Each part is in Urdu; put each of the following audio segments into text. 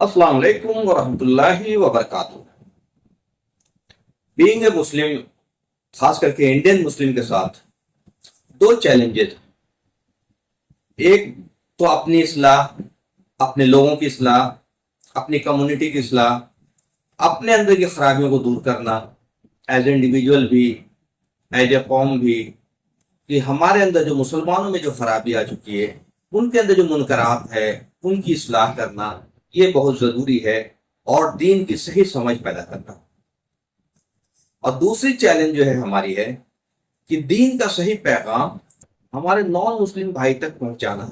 السلام علیکم ورحمۃ اللہ وبرکاتہ۔ بینگ اے مسلم، خاص کر کے انڈین مسلم کے ساتھ دو چیلنجز، ایک تو اپنی اصلاح، اپنے لوگوں کی اصلاح، اپنی کمیونٹی کی اصلاح، اپنے اندر کی خرابیوں کو دور کرنا، ایز اے انڈیویجول بھی، ایز اے قوم بھی، کہ ہمارے اندر جو مسلمانوں میں جو خرابی آ چکی ہے، ان کے اندر جو منکرات ہے ان کی اصلاح کرنا، یہ بہت ضروری ہے، اور دین کی صحیح سمجھ پیدا کرنا۔ اور دوسری چیلنج جو ہے ہماری ہے کہ دین کا صحیح پیغام ہمارے نان مسلم بھائی تک پہنچانا،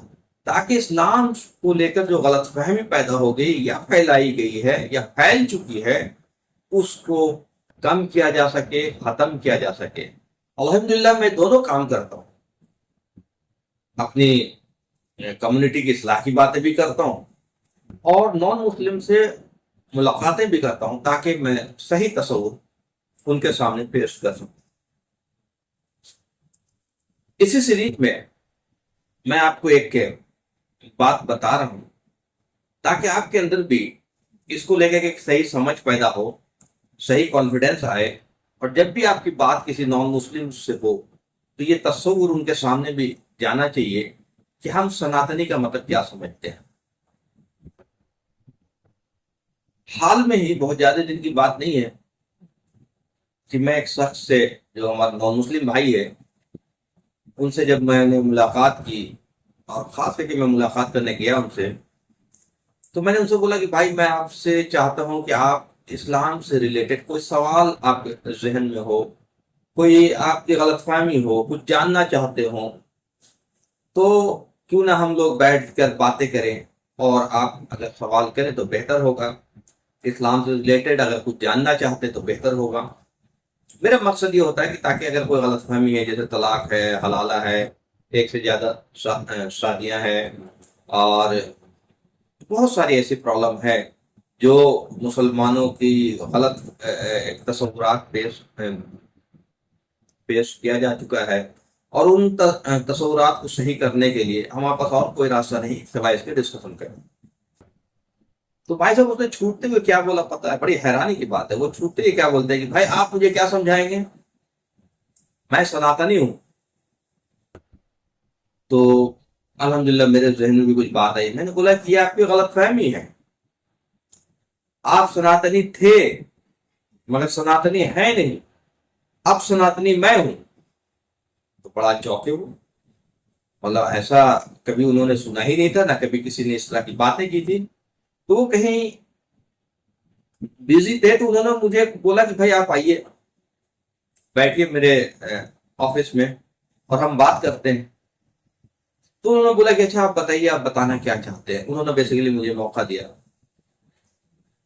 تاکہ اسلام کو لے کر جو غلط فہمی پیدا ہو گئی یا پھیلائی گئی ہے یا پھیل چکی ہے، اس کو کم کیا جا سکے، ختم کیا جا سکے۔ الحمدللہ میں دونوں کام کرتا ہوں، اپنی کمیونٹی کی اصلاح کی باتیں بھی کرتا ہوں اور نان مسلم سے ملاقاتیں بھی کرتا ہوں، تاکہ میں صحیح تصور ان کے سامنے پیش کر سکوں۔ اسی سیریز میں آپ کو ایک بات بتا رہا ہوں، تاکہ آپ کے اندر بھی اس کو لے کے ایک صحیح سمجھ پیدا ہو، صحیح کانفیڈنس آئے، اور جب بھی آپ کی بات کسی نان مسلم سے ہو تو یہ تصور ان کے سامنے بھی جانا چاہیے کہ ہم سناتنی کا مطلب کیا سمجھتے ہیں۔ حال میں ہی، بہت زیادہ دن کی بات نہیں ہے، کہ میں ایک شخص سے، جو ہمارا نان مسلم بھائی ہے، ان سے جب میں نے ملاقات کی، اور خاص کر کے میں ملاقات کرنے گیا ان سے، تو میں نے ان سے بولا کہ بھائی میں آپ سے چاہتا ہوں کہ آپ اسلام سے ریلیٹڈ کوئی سوال آپ کے ذہن میں ہو، کوئی آپ کی غلط فہمی ہو، کچھ جاننا چاہتے ہوں، تو کیوں نہ ہم لوگ بیٹھ کر باتیں کریں، اور آپ اگر سوال کریں تو بہتر ہوگا، اسلام سے ریلیٹڈ اگر کچھ جاننا چاہتے تو بہتر ہوگا۔ میرا مقصد یہ ہوتا ہے کہ تاکہ اگر کوئی غلط فہمی ہے، جیسے طلاق ہے، حلالہ ہے، ایک سے زیادہ شادیاں ہیں، اور بہت ساری ایسی پرابلم ہے جو مسلمانوں کی غلط تصورات پیش کیا جا چکا ہے، اور ان تصورات کو صحیح کرنے کے لیے ہمارے پاس اور کوئی راستہ نہیں سوائے اس کے ڈسکشن کریں۔ تو بھائی صاحب اس نے چھوٹتے ہوئے کیا بولا پتا ہے؟ بڑی حیرانی کی بات ہے، وہ چھوٹتے ہوئے کیا بولتے ہیں کہ بھائی آپ مجھے کیا سمجھائیں گے، میں سناتنی ہوں۔ تو الحمدللہ میرے ذہن میں بھی کچھ بات آئی، میں نے بولا کہ یہ آپ کی غلط فہمی ہے، آپ سناتنی تھے مگر سناتنی ہے نہیں، اب سناتنی میں ہوں۔ تو بڑا چوکے ہوں، مطلب ایسا کبھی انہوں نے سنا ہی نہیں تھا، نہ کبھی کسی نے اس طرح کی باتیں کی تھی۔ تو وہ کہیں بزی تھے، تو انہوں نے مجھے بولا کہ بھائی آپ آئیے، بیٹھیے میرے آفس میں اور ہم بات کرتے ہیں۔ تو انہوں نے بولا کہ اچھا آپ بتائیے، آپ بتانا کیا چاہتے ہیں۔ انہوں نے بیسیکلی مجھے موقع دیا۔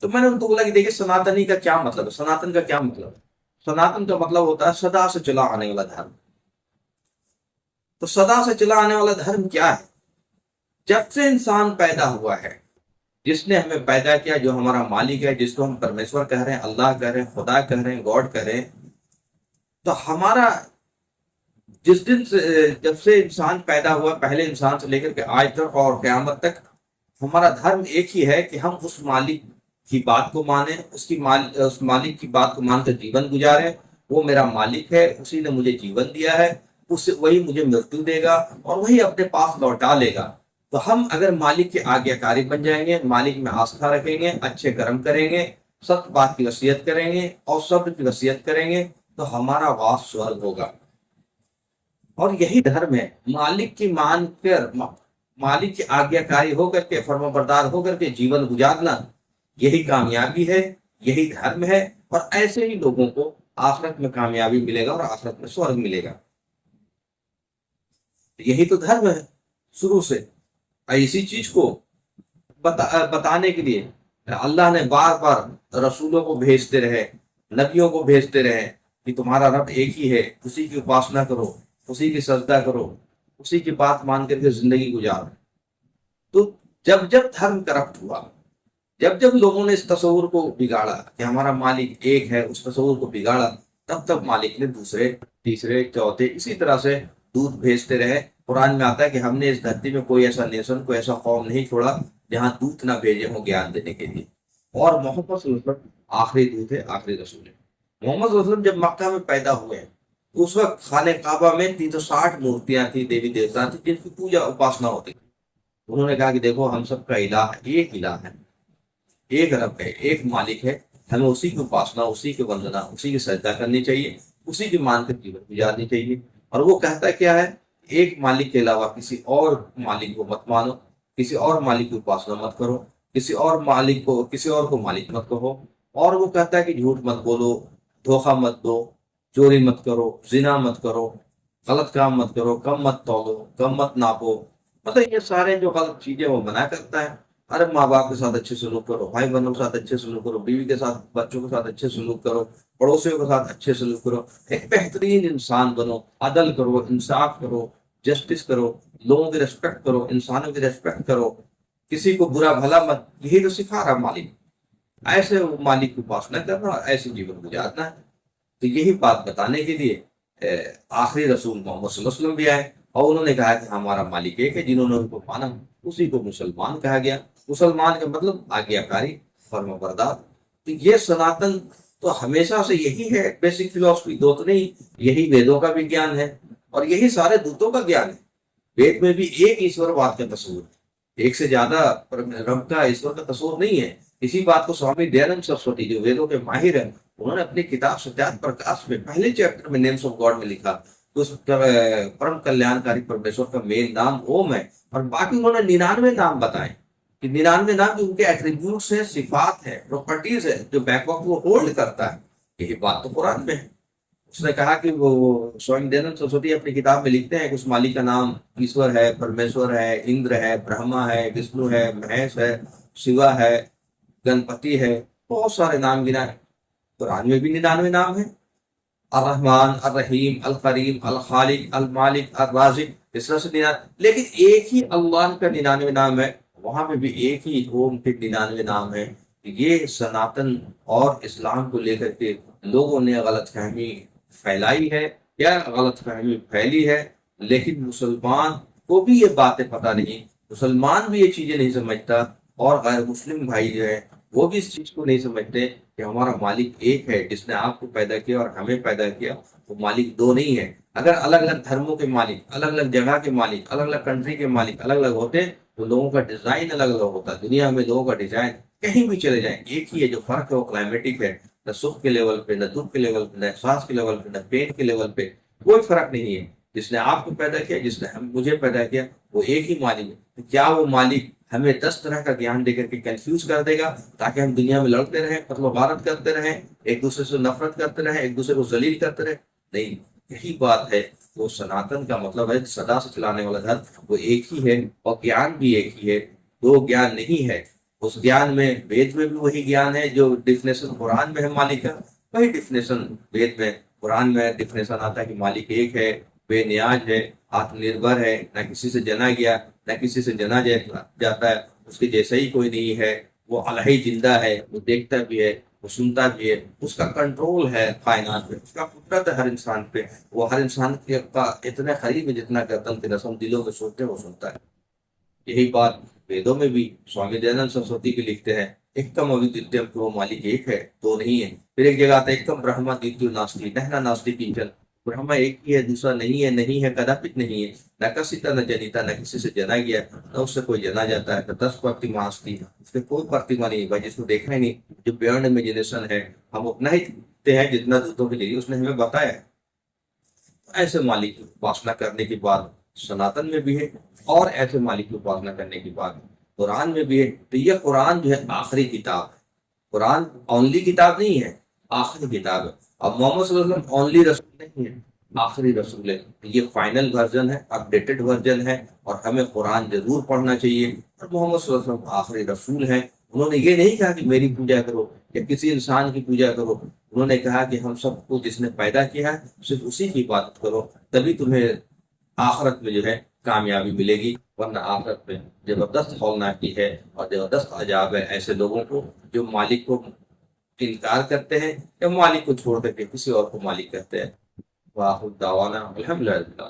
تو میں نے ان کو بولا کہ دیکھیے سناتنی کا کیا مطلب ہے، سناتن کا کیا مطلب ہے؟ سناتن کا مطلب ہوتا ہے سدا سے چلا آنے والا دھرم۔ تو سدا سے چلا آنے والا دھرم کیا ہے؟ جب سے انسان پیدا ہوا ہے، جس نے ہمیں پیدا کیا، جو ہمارا مالک ہے، جس کو ہم پرمیشور کہہ رہے ہیں، اللہ کہہ رہے ہیں، خدا کہہ رہے ہیں، گاڈ کہہ رہے ہیں، تو ہمارا جس دن سے، جب سے انسان پیدا ہوا، پہلے انسان سے لے کر کے آج تک اور قیامت تک، ہمارا دھرم ایک ہی ہے کہ ہم اس مالک کی بات کو مانیں، اس مالک کی بات کو مان کر جیون گزاریں۔ وہ میرا مالک ہے، اسی نے مجھے جیون دیا ہے، اس سے وہی مجھے مرتو دے گا اور وہی اپنے پاس لوٹا لے گا۔ تو ہم اگر مالک کے آگے کاری بن جائیں گے، مالک میں آستھا رکھیں گے، اچھے کرم کریں گے، سب بات کی وصیت کریں گے اور صبر کی وصیت کریں گے، تو ہمارا واس سورگ ہوگا۔ اور یہی دھرم ہے، مالک کی مان کر، مالک کی آگیا کاری ہو کر کے، فرما بردار ہو کر کے جیون گزارنا، یہی کامیابی ہے، یہی دھرم ہے، اور ایسے ہی لوگوں کو آخرت میں کامیابی ملے گا اور آخرت میں سورگ ملے گا۔ یہی تو دھرم ہے شروع سے۔ اسی چیز کو بتانے کے لیے اللہ نے بار بار رسولوں کو بھیجتے رہے، نبیوں کو بھیجتے رہے کہ تمہارا رب ایک ہی ہے، اسی کی اپاسنا کرو، اسی کی سجدہ کرو، اسی کی بات مان کر کے زندگی گزارو۔ تو جب جب دھرم کرپٹ ہوا، جب جب لوگوں نے اس تصور کو بگاڑا کہ ہمارا مالک ایک ہے، اس تصور کو بگاڑا، تب تب مالک نے دوسرے، تیسرے، چوتھے، اسی طرح سے دودھ بھیجتے رہے۔ قرآن میں آتا ہے کہ ہم نے اس دھرتی میں کوئی ایسا نیشن، کوئی ایسا قوم نہیں چھوڑا جہاں دودت نہ بھیجے ہوں گیان دینے کے لیے. اور محمد صلی اللہ علیہ وسلم آخری دودت ہے، آخری رسول ہے. محمد صلی اللہ علیہ وسلم جب مکہ میں پیدا ہوئے ہیں تو اس وقت خانہ کعبہ میں 360 مورتیاں تھیں، دیوی دیوتا تھے جن کی پوجا اپاسنا ہوتی تھی. انہوں نے کہا کہ دیکھو ہم سب کا الہ ایک الہ ہے، ایک رب ہے، ایک مالک ہے، ہمیں اسی کی اپاسنا، اسی کی وندنا، اسی کی سجدہ کرنی چاہیے، اسی کی مان کر جیون گزارنی چاہیے. اور وہ کہتا کیا ہے؟ ایک مالک کے علاوہ کسی اور مالک کو مت مانو، کسی اور مالک کی اپاسنا مت کرو، کسی اور کو مالک مت کہو. اور وہ کہتا ہے کہ جھوٹ مت بولو، دھوکہ مت دو، چوری مت کرو، زنا مت کرو، غلط کام مت کرو، کم مت تولو، کم مت ناپو. مطلب یہ سارے جو غلط چیزیں وہ منع کرتا ہے. ارے ماں باپ کے ساتھ اچھے سلوک کرو، بھائی بہنوں کے ساتھ اچھے سلوک کرو، بیوی کے ساتھ، بچوں کے ساتھ اچھے سلوک کرو، پڑوسیوں کے ساتھ اچھے سلوک کرو، ایک بہترین انسان بنو، عدل کرو، انصاف کرو، جسٹس کرو، لوگوں کی ریسپیکٹ کرو، انسانوں کی ریسپیکٹ کرو، کسی کو برا بھلا مت. یہی تو سکھا رہا مالک. ایسے مالک کی اپاسنا کرنا اور ایسے جیون گزارنا ہے. تو یہی بات بتانے کے لیے آخری رسول محمد صلی اللہ علیہ وسلم بھی آئے اور انہوں نے کہا کہ ہمارا مالک ایک ہے. جنہوں نے ان کو مانا اسی کو مسلمان کہا گیا. مسلمان کا مطلب آگیا کاری، فرما بردار. تو یہ سناتن تو ہمیشہ سے یہی ہے، بیسک فلسفی دو تو نہیں، یہی ویدوں کا بھی گیان ہے اور یہی سارے دوتوں کا گیان ہے. وید میں بھی ایک ایشور واد کا تصور ہے، ایک سے زیادہ رب کا ایشور کا تصور نہیں ہے. اسی بات کو سوامی دیانند سرسوتی جو ویدوں کے ماہر ہیں انہوں نے اپنی کتاب ستیات پرکاش میں پہلے چیپٹر میں نیمس آف گاڈ میں لکھا. تو اس پرم کلیانکاری پرمیشور کا مین نام اوم ہے اور باقی انہوں نے 99 نام بتائے کہ 99 نام جو ان کے ایٹریبیوٹس ہیں، صفات ہیں، پراپرٹیز ہیں جو بیک وقت وہ ہولڈ کرتا ہے. یہی بات تو قرآن میں ہے. اس نے کہا کہ وہ سوامی دیانند سرسوتی اپنی کتاب میں لکھتے ہیں کہ اس مالک کا نام ایشور ہے، پرمیشور ہے، اندر ہے، برہما ہے، وشنو ہے، مہیش ہے، شیوا ہے، گنپتی ہے. بہت سارے نام گنا ہے. قرآن میں بھی 99 نام ہیں. الرحمن، الرحیم، الکریم، الخالق، المالک، الرازق، اس طرح سے 99. لیکن ایک ہی اللہ کا 99 نام ہے، وہاں پہ بھی ایک ہی اوم کے 99 نام ہے. یہ سناتن اور اسلام کو لے کر کے لوگوں نے غلط فہمی پھیلائی ہے یا غلط فہمی پھیلی ہے. لیکن مسلمان کو بھی یہ باتیں پتہ نہیں، مسلمان بھی یہ چیزیں نہیں سمجھتا اور غیر مسلم بھائی جو ہے وہ بھی اس چیز کو نہیں سمجھتے کہ ہمارا مالک ایک ہے جس نے آپ کو پیدا کیا اور ہمیں پیدا کیا. وہ مالک دو نہیں ہے. اگر الگ الگ دھرموں کے مالک، الگ الگ جگہ کے مالک، الگ الگ کنٹری کے مالک الگ الگ ہوتے تو لوگوں کا ڈیزائن الگ الگ ہوتا. دنیا میں لوگوں کا ڈیزائن کہیں بھی چلے جائیں ایک ہی ہے. جو فرق ہے وہ کلائمیٹک ہے. نہ سکھ کے لیول پہ، نہ دکھ کے لیول پہ، نہ احساس کے لیول پہ، نہ پین کے لیول پہ کوئی فرق نہیں ہے. جس نے آپ کو پیدا کیا، جس نے مجھے پیدا کیا، وہ ایک ہی مالک ہے. کیا وہ مالک ہمیں 10 طرح کا گیان دے کر کے کنفیوز کر دے گا تاکہ ہم دنیا میں لڑتے رہیں، قتل و غارت کرتے رہیں، ایک دوسرے سے نفرت کرتے رہیں، ایک دوسرے کو ذلیل کرتے رہیں؟ نہیں. یہی بات ہے. وہ سناتن کا مطلب ہے سدا سے چلانے والا دھرم وہ ایک ہی ہے اور گیان بھی ایک ہی ہے. دو گیان نہیں ہے. اس گیان میں وید میں بھی وہی گیان ہے جو ڈیفینیشن قرآن میں ہے مالک کا، وہی ڈیفینیشن وید میں قرآن میں ڈیفینیشن آتا ہے کہ مالک ایک ہے، بے نیاز ہے، آتم نربھر ہے، نہ کسی سے جنا گیا نہ کسی سے جنا جاتا ہے، اس کے جیسا ہی کوئی نہیں ہے. وہ الہی زندہ ہے، وہ دیکھتا بھی ہے، وہ سنتا بھی ہے، اس کا کنٹرول ہے کائنات پہ، اس کا قدرت ہے ہر انسان پہ. وہ ہر انسان کا اتنا قریب ہے جتنا کہ تن کے رسم دلوں میں سوچتے وہ سنتا ہے. یہی بات ویدوں میں بھی سوامی دیانند سرسوتی کے لکھتے ہیں ایکم اودیتیم کہ وہ مالک ایک ہے، دو نہیں ہے. پھر ایک جگہ آتا ہے ایکم برہما دیتیو ناستی نہنا ناستی کنچن. برہما ایک ہی ہے، دوسرا نہیں ہے، نہیں ہے کداپت نہیں ہے. نہ کسیتا نہ جنیتا، نہ کسی سے جنا گیا نہ اس سے کوئی جنا جاتا ہے. 10 پرتیما استی، اس میں کوئی پرتیما نہیں بھائی جس کو دیکھا ہی نہیں. جو بیانڈ امیجنیشن ہے ہم اتنا ہی دیکھتے ہیں جتنا دوتوں کے لیے اس نے ہمیں بتایا. ایسے مالک کی اپاسنا کرنے کی بات سناتن میں بھی ہے اور ایسے مالک کی اپاسنا کرنے کی بات قرآن میں بھی ہے. تو یہ قرآن جو ہے آخری کتاب ہے. قرآن اونلی کتاب نہیں ہے، آخری کتاب ہے. اب محمد صلی اللہ علیہ وسلم اونلی رسول نہیں ہے، آخری رسول ہے. یہ فائنل ورژن ہے، اپڈیٹڈ ورژن ہے اور ہمیں قرآن ضرور پڑھنا چاہیے. اور محمد صلی اللہ علیہ وسلم آخری رسول ہیں. انہوں نے یہ نہیں کہا کہ میری پوجا کرو یا کسی انسان کی پوجا کرو. انہوں نے کہا کہ ہم سب کو جس نے پیدا کیا ہے صرف اسی کی عبادت کرو، تبھی تمہیں آخرت میں جو ہے کامیابی ملے گی. ورنہ آخرت میں زبردست ہولناکی ہے اور زبردست عذاب ہے ایسے لوگوں کو جو مالک کو انکار کرتے ہیں یا مالک کو چھوڑ کر کے کسی اور کو مالک کہتے ہیں. واخر دعوانا الحمدللہ.